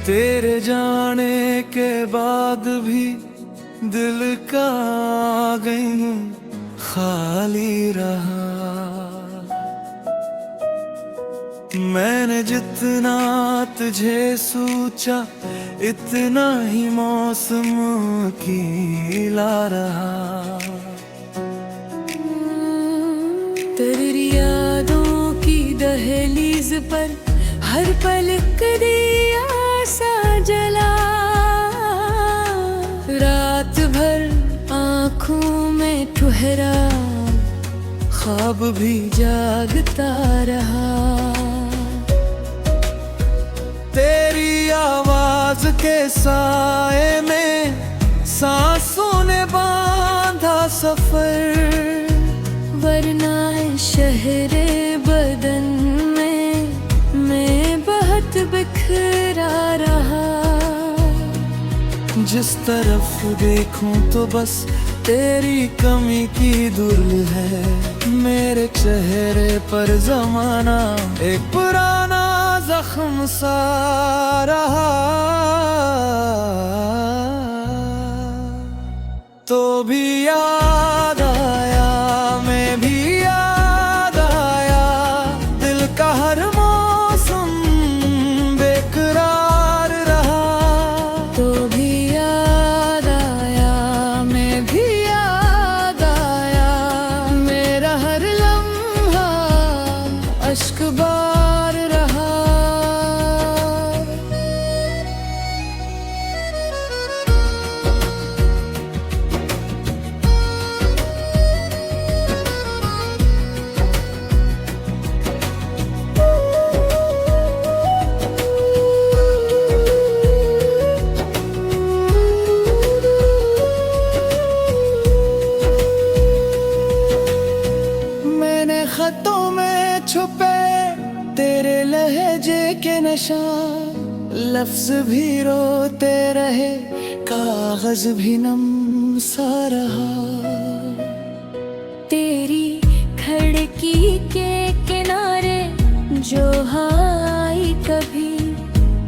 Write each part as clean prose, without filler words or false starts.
तेरे जाने के बाद भी दिल का आ गई हूँ, खाली रहा। मैंने जितना तुझे सोचा इतना ही मौसम खिला रहा। तेरी यादों की दहलीज पर हर पलक दिया सा जला। रात भर आँखों में ठहरा, ख्वाब भी जागता रहा। तेरी आवाज के साए में सांसों ने बांधा सफर, वरना शहरे बदन में मैं बहुत बिखरा रहा। जिस तरफ देखूं तो बस तेरी कमी की धूल है। मेरे चेहरे पर जमाना एक पुराना जख्म सा रहा। तो भी याद आया, मैं भी याद आया, दिल का हर मौसम बेकरार रहा। तो भी याद आया, मैं भी याद आया, मेरा हर लम्हा अश्क बार रहा। मैंने खतों में छुपे तेरे लहजे के निशान, लफ्ज भी रोते रहे, कागज भी नम सा रहा। तेरी खिड़की के किनारे जो आई कभी,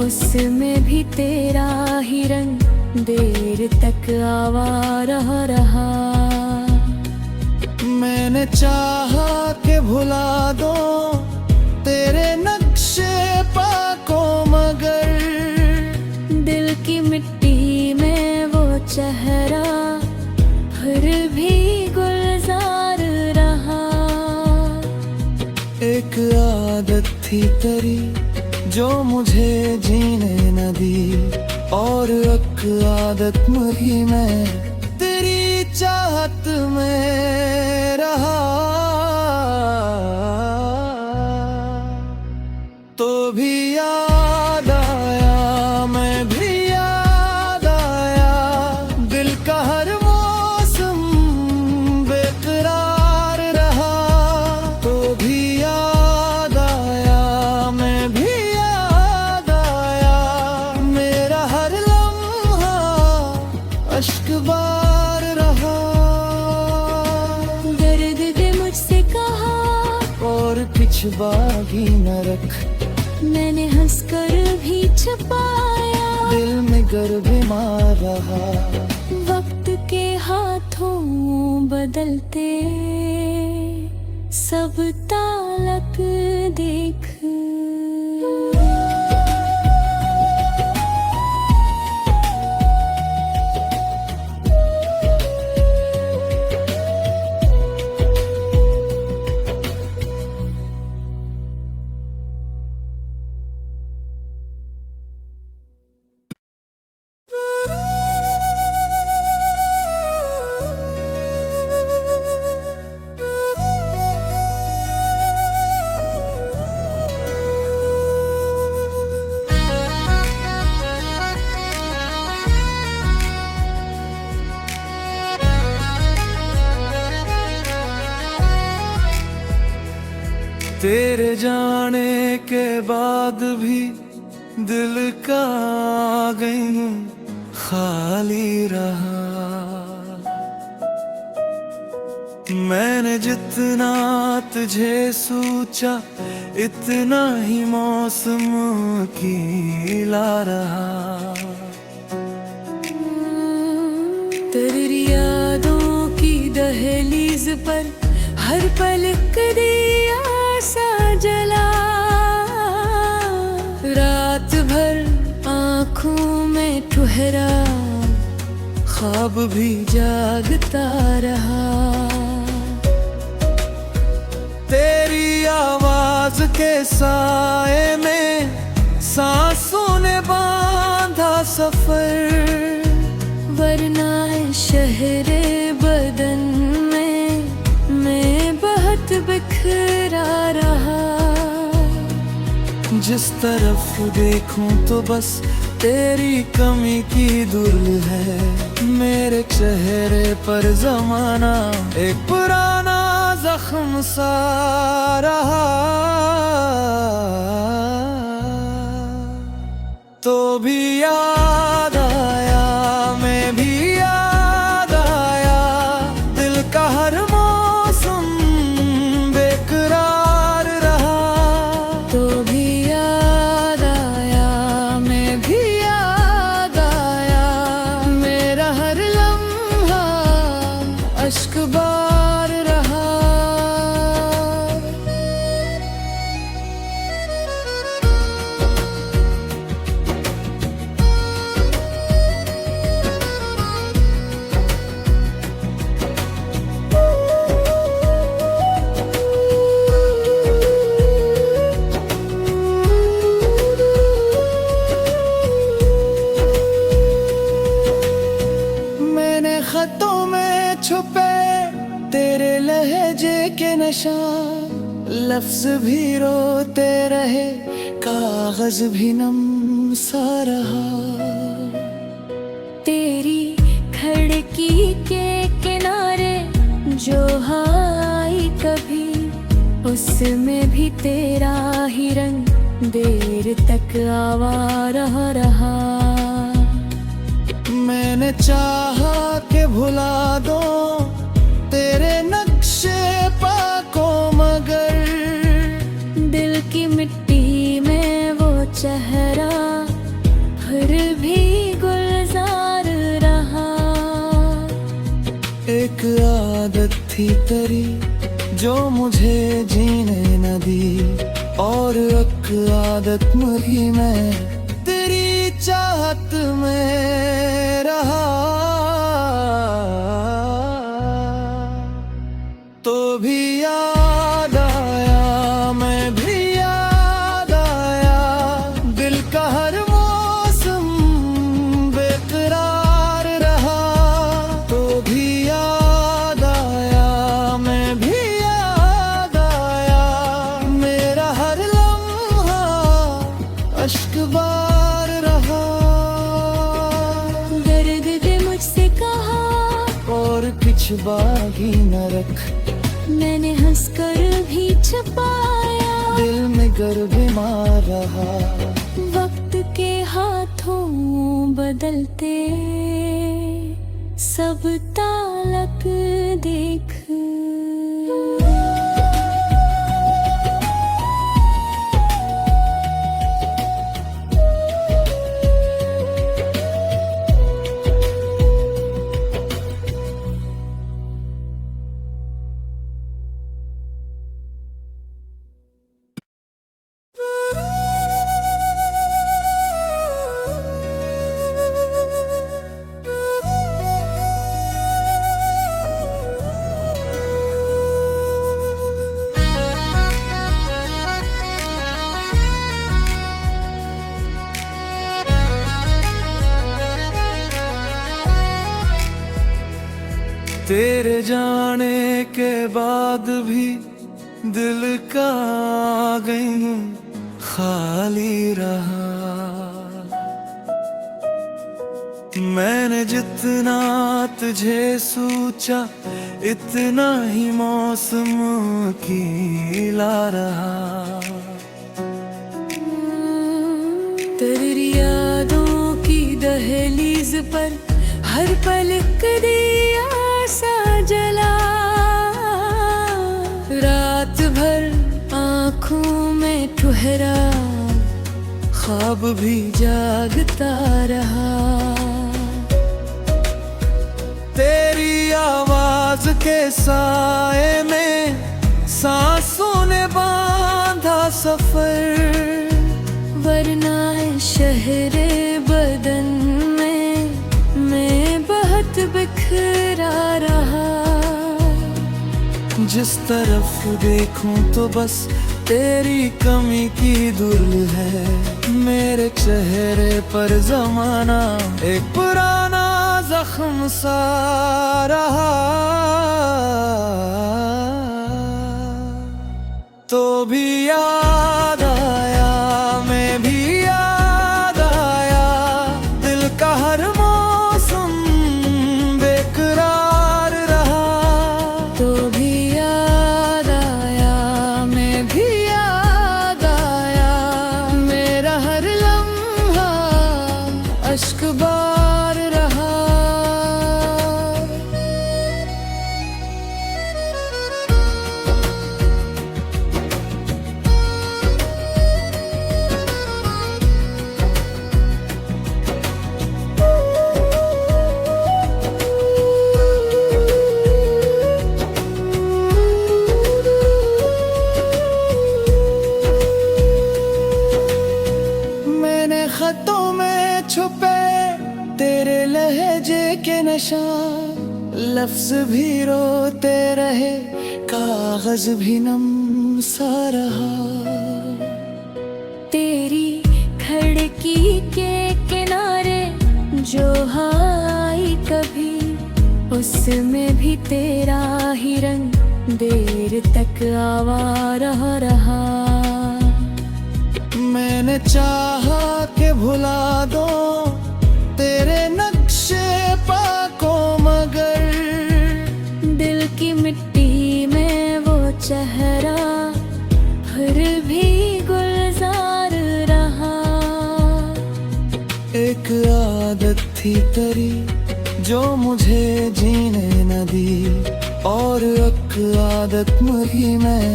उसमें भी तेरा ही रंग देर तक आवारा रहा। मैंने चाहा कि भुला दो तेरे नक्शे पाको, मगर दिल की मिट्टी में वो चेहरा फिर भी गुलजार रहा। एक आदत थी तेरी जो मुझे जीने न दी, और एक आदत मरी मैं तेरी चाहत में रहा। तो भी याद आया, मैं भी याद आया, दिल का हर मौसम बेकरार रहा। तो भी याद आया, मैं भी याद आया, मेरा हर लम्हा अश्क बार रहा। दर्द दे मुझसे कहा और कुछ बाकी न रख, मैंने हंसकर भी छुपाया। दिल में गर बीमार रहा। वक्त के हाथों बदलते सब तालक देख। तेरे जाने के बाद भी दिल का आ गई हूँ, खाली रहा। मैंने जितना तुझे सोचा इतना ही मौसम की ला रहा। तेरी यादों की दहलीज पर हर पल दिया सा जला। रात भर आँखों में ठहरा, ख्वाब भी जागता रहा। तेरी आवाज के साए में सांसों ने बांधा सफर, वरना शहरे बदन में मैं बहुत बिखरा रहा। जिस तरफ देखूं तो बस तेरी कमी की धूल है। मेरे चेहरे पर जमाना एक पुराना जख्म सा रहा। तो भी याद आया, मैं भी याद आया, दिल का हर मौसम बेकरार रहा। तो भी याद आया, मैं भी याद आया, मेरा हर लम्हा अश्क बार रहा। मैंने खतों में छुपे तेरे लहजे के नशा, लफ्ज भी रोते रहे, कागज भी नम सा रहा। तेरी खिड़की के किनारे जो आई कभी, उसमें भी तेरा ही रंग देर तक आवारा रहा। मैंने चाहा के भुला दो तेरे नक्शे पाको, मगर दिल की मिट्टी में वो चेहरा फिर भी गुलजार रहा। एक आदत थी तेरी जो मुझे जीने न दी, और एक आदत मरी मैं तेरी चाहत में रहा। तो भी याद आया, मैं भी याद आया, दिल का हर मौसम बेकरार रहा। तो भी याद आया, मैं भी याद आया, मेरा हर लम्हा अश्क बार रहा। दर्द दे मुझसे कहा और कुछ बाकी न रख, मैंने हंसकर भी छुपाया। दिल में गर बीमार रहा। वक्त के हाथों बदलते सब तालक देख। तेरे जाने के बाद भी दिल का गई खाली रहा। मैंने जितना तुझे सोचा इतना ही मौसम की ला रहा। तेरी यादों की दहलीज पर हर पल दिया सा जला। ठहरा, ख्वाब भी जागता रहा। तेरी आवाज के साए में सांसों ने बांधा सफर, वरना शहरे बदन में मैं बहुत बिखरा रहा। जिस तरफ देखूं तो बस तेरी कमी की धुल है। मेरे चेहरे पर जमाना एक पुराना जख्म सा रहा। तो भी याद आया, मैं भी याद आया, दिल का हर मौसम बेकरार रहा। तो भी याद आया, मैं भी याद आया, मेरा हर लम्हा अश्क बार रहा। मैंने खतों में छुपे तेरे लहजे के निशान, लफ्ज भी रोते रहे, कागज भी नम सा रहा। तेरी खिड़की के किनारे जो आई कभी, उसमें भी तेरा ही रंग देर तक आवारा रहा। मैंने चाहा के भुला दो तेरे नक्शे पाको, मगर दिल की मिट्टी में वो चेहरा फिर भी गुलजार रहा। एक आदत थी तेरी जो मुझे जीने न दी, और एक आदत मरी मैं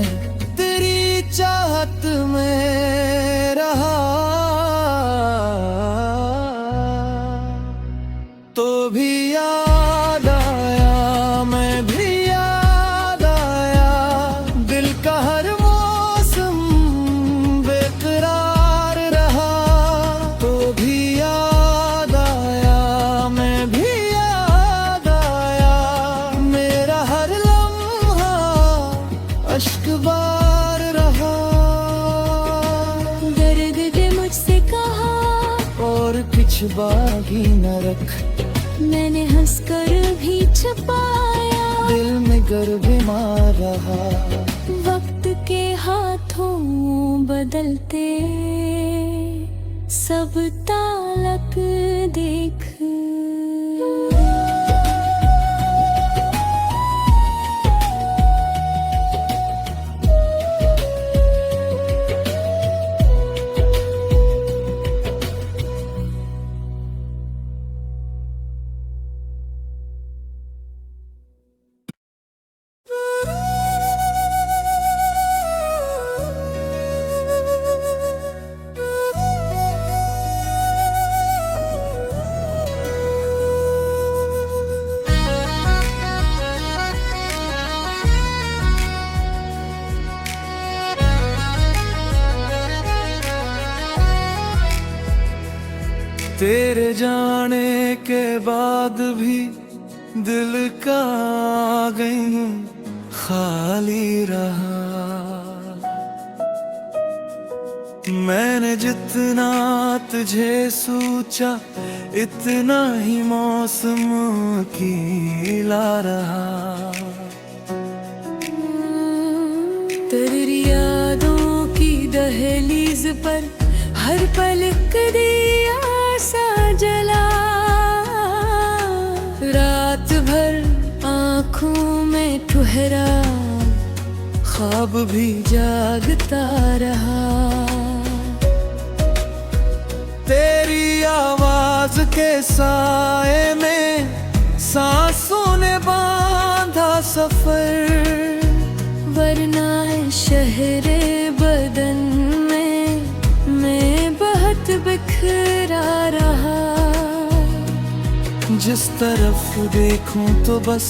तेरी चाहत में रहा। तो भी याद आया, मैं भी याद आया, दिल का हर मौसम बेकरार रहा। तो भी याद आया, मैं भी याद आया, मेरा हर लम्हा अश्क बार रहा। दर्द दे मुझसे कहा और कुछ बाकी न रख, मैंने हंसकर भी छुपाया। दिल में गर बीमार रहा। वक्त के हाथों बदलते सब तालक देख। तेरे जाने के बाद भी दिल का आंगन खाली रहा। मैंने जितना तुझे सोचा इतना ही मौसम खिला रहा। तेरी यादों की दहलीज पर हर पलक दिया सा जला। रात भर आँखों में ठहरा, ख्वाब भी जागता रहा। तेरी आवाज के साए में सांसों ने बांधा सफर, वरना शहरे बदन में जिस तरफ देखूं तो बस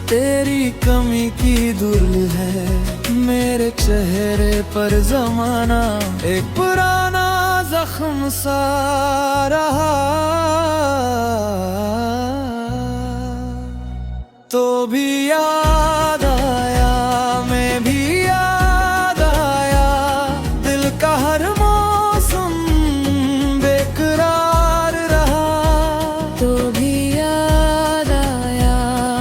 तेरी कमी की धुल है। मेरे चेहरे पर जमाना एक पुराना जख्म सा रहा, तो भी याद आया, मैं भी याद आया, दिल का हर मौसम बेकरार रहा। तो भी याद आया,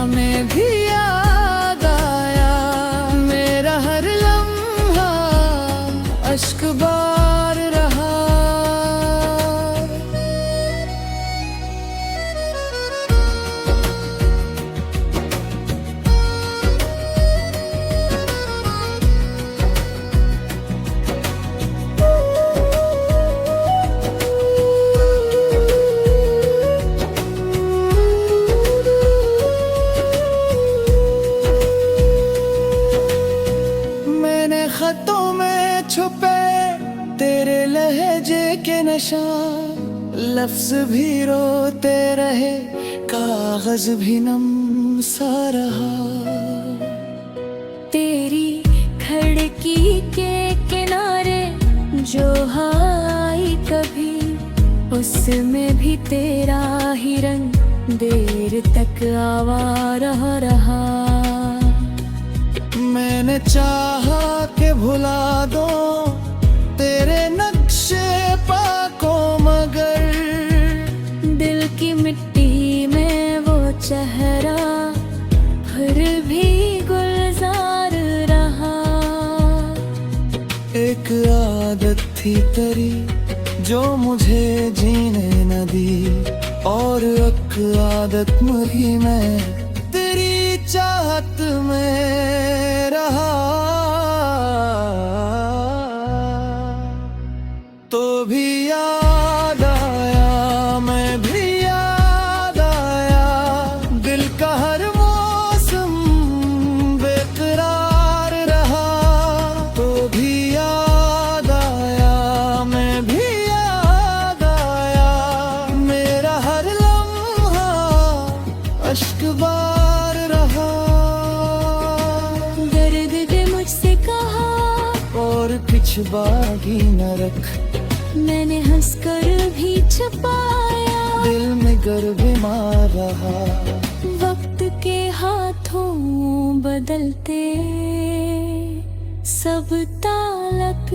मैं भी याद आया, मेरा हर लम्हा अश्क बार रहा। खतों में छुपे तेरे लहजे के निशान, लफ्ज भी रोते रहे, कागज भी नम सा रहा। तेरी खिड़की के किनारे जो आई कभी, उसमें भी तेरा ही रंग देर तक आवारा रहा। मैंने चाहा के भुला दो तेरे नक्शे पाको, मगर दिल की मिट्टी में वो चेहरा फिर भी गुलजार रहा। एक आदत थी तेरी जो मुझे जीने न दी, और एक आदत मरी मैं तेरी चाहत में रहा। तो भी याद आया, मैं भी याद आया, दिल का हर मौसम बेकरार रहा। तो भी याद आया, मैं भी याद आया, मेरा हर लम्हा अश्क बार रहा। दर्द दे मुझसे कहा और कुछ बाकी न रख, मैंने हंसकर भी छुपाया, दिल में गर बीमार रहा। वक्त के हाथों बदलते सब तालक